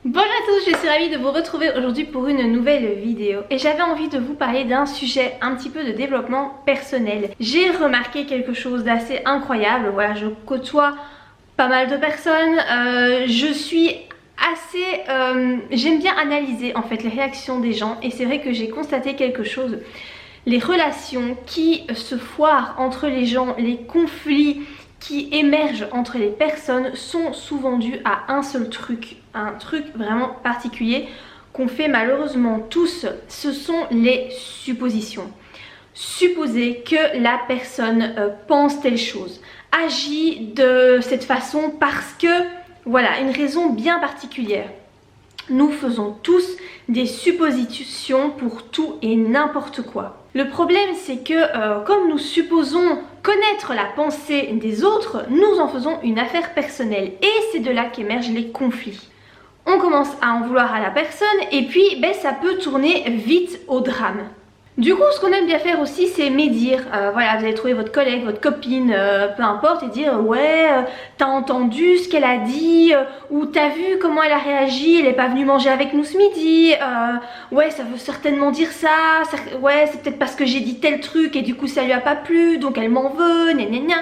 Bonjour à tous, je suis ravie de vous retrouver aujourd'hui pour une nouvelle vidéo et j'avais envie de vous parler d'un sujet un petit peu de développement personnel. J'ai remarqué quelque chose d'assez incroyable, voilà, je côtoie pas mal de personnes, je suis j'aime bien analyser en fait les réactions des gens et c'est vrai que j'ai constaté quelque chose. Les relations qui se foirent entre les gens, les conflits qui émergent entre les personnes sont souvent dus à un seul truc, un truc vraiment particulier qu'on fait malheureusement tous, ce sont les suppositions. Supposer que la personne pense telle chose, agit de cette façon parce que, voilà, une raison bien particulière. Nous faisons tous des suppositions pour tout et n'importe quoi. Le problème c'est que comme nous supposons connaître la pensée des autres, nous en faisons une affaire personnelle et c'est de là qu'émergent les conflits. On commence à en vouloir à la personne et puis ça peut tourner vite au drame. Du coup, ce qu'on aime bien faire aussi, c'est médire. Voilà, vous allez trouver votre collègue, votre copine, peu importe, et dire ouais, t'as entendu ce qu'elle a dit, ou t'as vu comment elle a réagi, elle est pas venue manger avec nous ce midi, ouais, ça veut certainement dire ça, ouais, c'est peut-être parce que j'ai dit tel truc et du coup ça lui a pas plu, donc elle m'en veut, gna gna gna.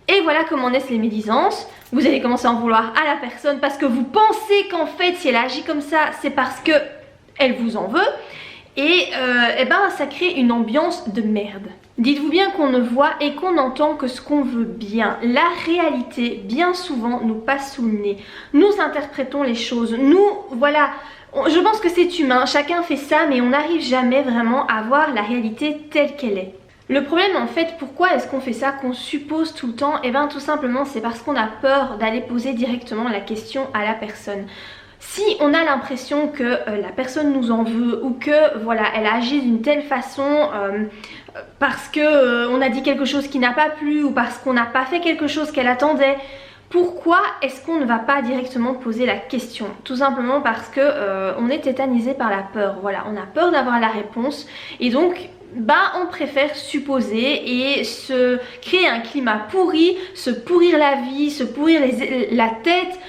Et voilà comment naissent les médisances. Vous allez commencer à en vouloir à la personne parce que vous pensez qu'en fait, si elle agit comme ça, c'est parce que elle vous en veut. Et ça crée une ambiance de merde. Dites-vous bien qu'on ne voit et qu'on entend que ce qu'on veut bien. La réalité, bien souvent, nous passe sous le nez. Nous interprétons les choses. Nous, voilà, je pense que c'est humain. Chacun fait ça, mais on n'arrive jamais vraiment à voir la réalité telle qu'elle est. Le problème en fait, pourquoi est-ce qu'on fait ça, qu'on suppose tout le temps? Tout simplement c'est parce qu'on a peur d'aller poser directement la question à la personne. Si on a l'impression que la personne nous en veut ou que voilà, elle agit d'une telle façon parce que on a dit quelque chose qui n'a pas plu ou parce qu'on n'a pas fait quelque chose qu'elle attendait, pourquoi est-ce qu'on ne va pas directement poser la question? Tout simplement parce que on est tétanisé par la peur. Voilà, on a peur d'avoir la réponse et donc on préfère supposer et se créer un climat pourri, se pourrir la vie, se pourrir la tête,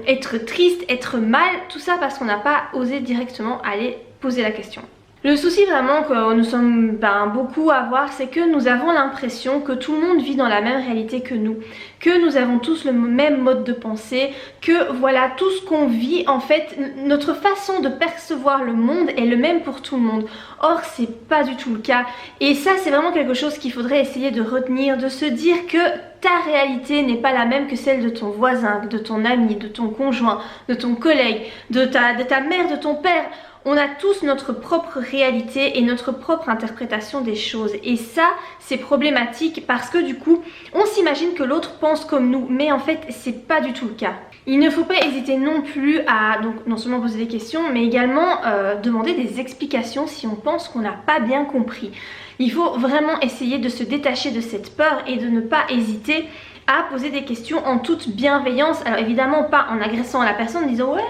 être triste, être mal, tout ça parce qu'on n'a pas osé directement aller poser la question. Le souci vraiment que nous sommes beaucoup à voir, c'est que nous avons l'impression que tout le monde vit dans la même réalité que nous avons tous le même mode de pensée, que voilà, tout ce qu'on vit, en fait, notre façon de percevoir le monde est le même pour tout le monde. Or, c'est pas du tout le cas. Et ça, c'est vraiment quelque chose qu'il faudrait essayer de retenir, de se dire que ta réalité n'est pas la même que celle de ton voisin, de ton ami, de ton conjoint, de ton collègue, de ta mère, de ton père. On a tous notre propre réalité et notre propre interprétation des choses et ça c'est problématique parce que du coup on s'imagine que l'autre pense comme nous mais en fait c'est pas du tout le cas. Il ne faut pas hésiter non plus à donc non seulement poser des questions mais également demander des explications si on pense qu'on n'a pas bien compris. Il faut vraiment essayer de se détacher de cette peur et de ne pas hésiter à poser des questions en toute bienveillance. Alors évidemment pas en agressant la personne en disant ouais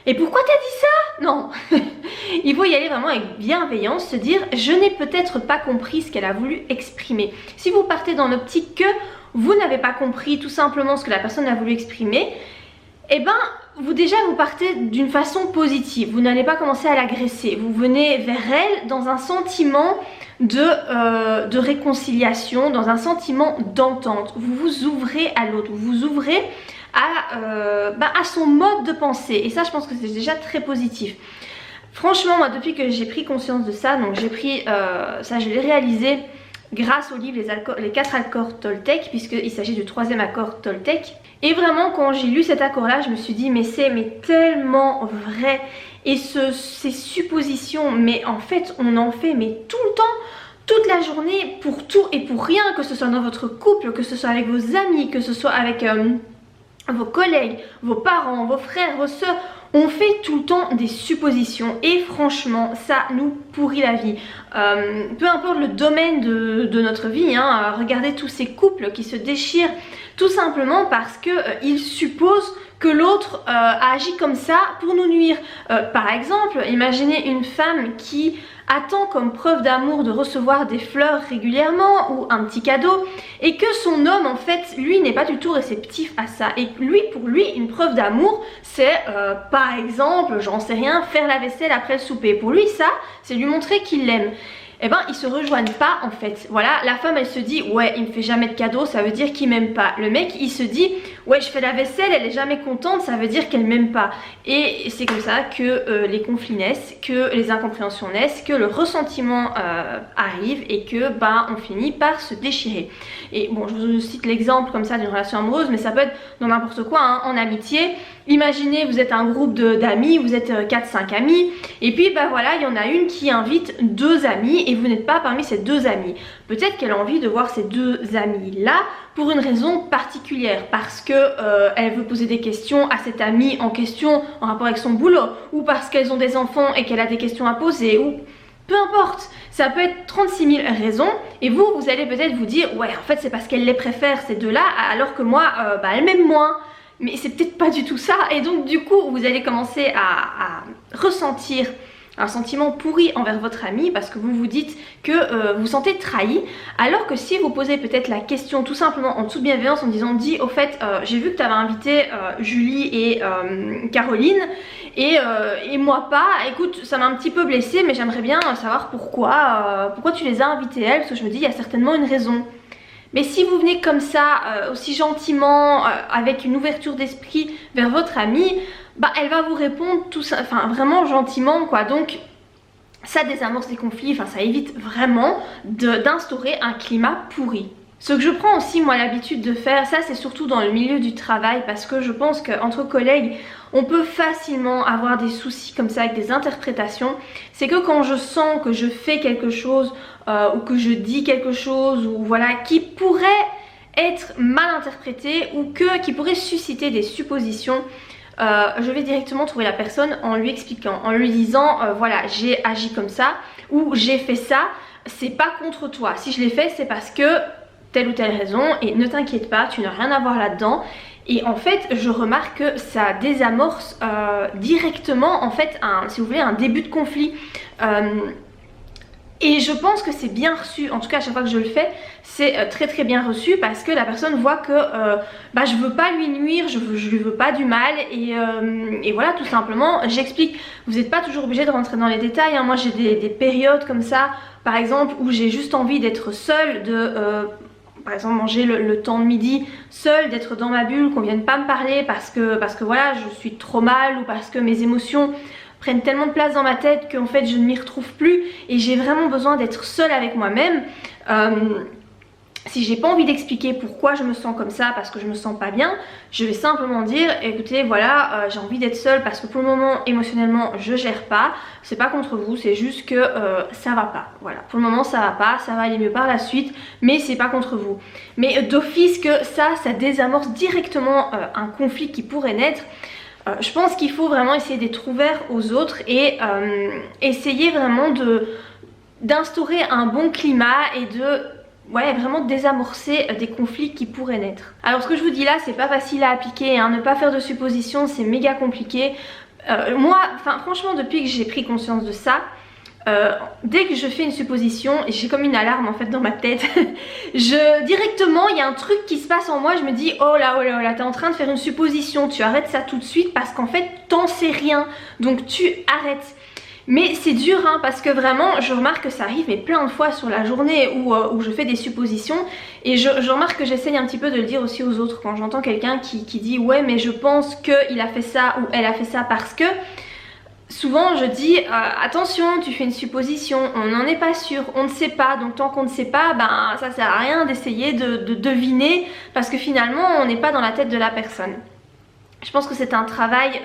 et pourquoi t'as dit ça? Non, il faut y aller vraiment avec bienveillance, se dire je n'ai peut-être pas compris ce qu'elle a voulu exprimer. Si vous partez dans l'optique que vous n'avez pas compris tout simplement ce que la personne a voulu exprimer, vous partez d'une façon positive, vous n'allez pas commencer à l'agresser, vous venez vers elle dans un sentiment de réconciliation, dans un sentiment d'entente, vous vous ouvrez à l'autre, vous vous ouvrez à son mode de pensée et ça je pense que c'est déjà très positif. Franchement moi depuis que j'ai pris conscience de ça, donc j'ai pris ça je l'ai réalisé grâce au livre les 4 accords Toltec puisqu'il s'agit du 3e accord Toltec et vraiment quand j'ai lu cet accord là je me suis dit mais c'est tellement vrai et ces suppositions mais en fait on en fait mais tout le temps. Toute la journée pour tout et pour rien, que ce soit dans votre couple, que ce soit avec vos amis, que ce soit avec vos collègues, vos parents, vos frères, vos soeurs, on fait tout le temps des suppositions et franchement ça nous pourrit la vie. Peu importe le domaine de notre vie, regardez tous ces couples qui se déchirent tout simplement parce qu'ils supposent que l'autre a agi comme ça pour nous nuire. Par exemple, imaginez une femme qui attend comme preuve d'amour de recevoir des fleurs régulièrement ou un petit cadeau et que son homme en fait lui n'est pas du tout réceptif à ça, et lui, pour lui, une preuve d'amour c'est par exemple, j'en sais rien, faire la vaisselle après le souper. Pour lui ça, c'est lui montrer qu'il l'aime. Eh ben ils se rejoignent pas en fait. Voilà, la femme elle se dit ouais il me fait jamais de cadeaux, ça veut dire qu'il m'aime pas. Le mec il se dit ouais je fais la vaisselle, elle est jamais contente, ça veut dire qu'elle m'aime pas. Et c'est comme ça que les conflits naissent, que les incompréhensions naissent, que le ressentiment arrive et que bah on finit par se déchirer. Et bon je vous cite l'exemple comme ça d'une relation amoureuse, mais ça peut être dans n'importe quoi, hein, en amitié. Imaginez vous êtes un groupe d'amis, vous êtes 4-5 amis et puis bah voilà il y en a une qui invite 2 amis et vous n'êtes pas parmi ces 2 amis. Peut-être qu'elle a envie de voir ces 2 amis là pour une raison particulière, parce que elle veut poser des questions à cette amie en question en rapport avec son boulot, ou parce qu'elles ont des enfants et qu'elle a des questions à poser, ou peu importe, ça peut être 36 000 raisons et vous allez peut-être vous dire ouais en fait c'est parce qu'elle les préfère ces 2 là alors que moi bah, elle m'aime moins. Mais c'est peut-être pas du tout ça, et donc du coup vous allez commencer à ressentir un sentiment pourri envers votre ami parce que vous vous dites que vous vous sentez trahi, alors que si vous posez peut-être la question tout simplement en toute bienveillance en disant dis au fait j'ai vu que tu avais invité Julie et Caroline et moi pas, écoute ça m'a un petit peu blessée mais j'aimerais bien savoir pourquoi tu les as invitées elles, parce que je me dis il y a certainement une raison. Mais si vous venez comme ça, aussi gentiment, avec une ouverture d'esprit vers votre amie, bah elle va vous répondre tout ça, enfin vraiment gentiment quoi. Donc ça désamorce les conflits, enfin ça évite vraiment d'instaurer un climat pourri. Ce que je prends aussi moi l'habitude de faire, ça c'est surtout dans le milieu du travail, parce que je pense qu'entre collègues on peut facilement avoir des soucis comme ça avec des interprétations. C'est que quand je sens que je fais quelque chose ou que je dis quelque chose ou voilà qui pourrait être mal interprété ou qui pourrait susciter des suppositions, je vais directement trouver la personne en lui expliquant, en lui disant voilà j'ai agi comme ça ou j'ai fait ça, c'est pas contre toi, si je l'ai fait c'est parce que telle ou telle raison et ne t'inquiète pas, tu n'as rien à voir là-dedans. Et en fait je remarque que ça désamorce directement en fait si vous voulez un début de conflit. Et je pense que c'est bien reçu, en tout cas à chaque fois que je le fais, c'est très bien reçu parce que la personne voit que bah, je veux pas lui nuire, je lui veux pas du mal et voilà tout simplement j'explique. Vous n'êtes pas toujours obligé de rentrer dans les détails, hein. Moi j'ai des périodes comme ça par exemple où j'ai juste envie d'être seule, par exemple manger le temps de midi seule, d'être dans ma bulle, qu'on vienne pas me parler parce que voilà je suis trop mal ou parce que mes émotions prennent tellement de place dans ma tête qu'en fait je ne m'y retrouve plus et j'ai vraiment besoin d'être seule avec moi-même. Si j'ai pas envie d'expliquer pourquoi je me sens comme ça parce que je me sens pas bien, je vais simplement dire écoutez voilà j'ai envie d'être seule parce que pour le moment émotionnellement je gère pas, c'est pas contre vous, c'est juste que ça va pas, voilà pour le moment ça va pas, ça va aller mieux par la suite mais c'est pas contre vous. Mais d'office que ça désamorce directement un conflit qui pourrait naître. Je pense qu'il faut vraiment essayer d'être ouvert aux autres et essayer vraiment d'instaurer un bon climat et ouais, vraiment désamorcer des conflits qui pourraient naître. Alors ce que je vous dis là c'est pas facile à appliquer, hein, ne pas faire de suppositions c'est méga compliqué. Moi, franchement depuis que j'ai pris conscience de ça, dès que je fais une supposition, j'ai comme une alarme en fait dans ma tête, directement il y a un truc qui se passe en moi, je me dis oh là t'es en train de faire une supposition, tu arrêtes ça tout de suite parce qu'en fait t'en sais rien, donc tu arrêtes. Mais c'est dur hein, parce que vraiment je remarque que ça arrive mais plein de fois sur la journée où je fais des suppositions et je remarque que j'essaye un petit peu de le dire aussi aux autres quand j'entends quelqu'un qui dit ouais mais je pense qu'il a fait ça ou elle a fait ça parce que... Souvent je dis attention tu fais une supposition, on n'en est pas sûr, on ne sait pas, donc tant qu'on ne sait pas ben ça sert à rien d'essayer de deviner parce que finalement on n'est pas dans la tête de la personne. Je pense que c'est un travail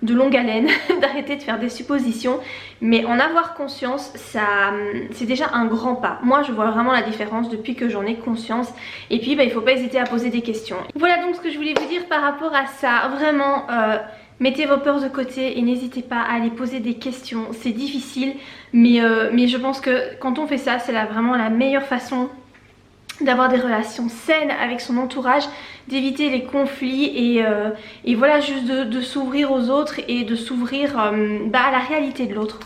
de longue haleine d'arrêter de faire des suppositions, mais en avoir conscience c'est déjà un grand pas. Moi je vois vraiment la différence depuis que j'en ai conscience et puis il faut pas hésiter à poser des questions. Voilà donc ce que je voulais vous dire par rapport à ça, vraiment mettez vos peurs de côté et n'hésitez pas à aller poser des questions, c'est difficile mais je pense que quand on fait ça c'est vraiment la meilleure façon d'avoir des relations saines avec son entourage, d'éviter les conflits et voilà, juste de s'ouvrir aux autres et de s'ouvrir à la réalité de l'autre.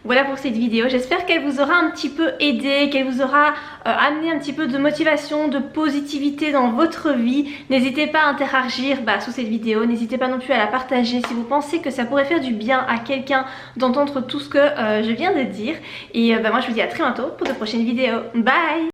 Voilà pour cette vidéo, j'espère qu'elle vous aura un petit peu aidé, qu'elle vous aura amené un petit peu de motivation, de positivité dans votre vie. N'hésitez pas à interagir sous cette vidéo, n'hésitez pas non plus à la partager si vous pensez que ça pourrait faire du bien à quelqu'un d'entendre tout ce que je viens de dire. Et moi je vous dis à très bientôt pour de prochaines vidéos. Bye!